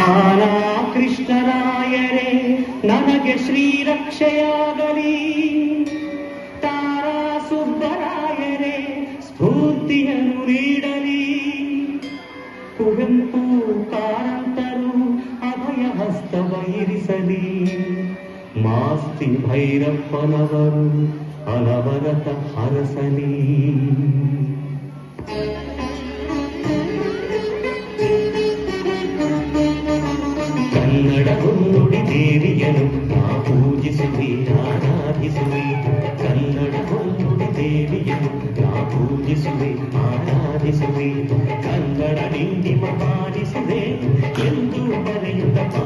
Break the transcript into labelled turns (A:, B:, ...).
A: ನಾನಾ ಕೃಷ್ಣರಾಯರೇ ನನಗೆ ಶ್ರೀರಕ್ಷೆಯಾಗಲಿ, ತಾರಾ ಸುಬ್ಬರಾಯರೇ ಸ್ಫೂರ್ತಿಯನ್ನು ನೀಡಲಿ, ಕುವೆಂಪು ಕಾರಂತರು ಅಭಯ ಹಸ್ತವೈರಿಸಲಿ, ಮಾಸ್ತಿ ಭೈರಪ್ಪನವರು ಅನವರತ ಹರಸಲಿ. ಕನ್ನಡ ನುಡಿ ದೇವಿಯನು ನಾ ಪೂಜಿಸುವೆ ಆರಾಧಿಸುವೆ, ಕನ್ನಡ ನುಡಿ ದೇವಿಯನು ನಾ ಪೂಜಿಸುವೆ ಆರಾಧಿಸುವೆ, ಕನ್ನಡ ನಿಂದಿಮ ಪಾಲಿಸುವೆ ಎಂದು ಬರೆಯುತ್ತ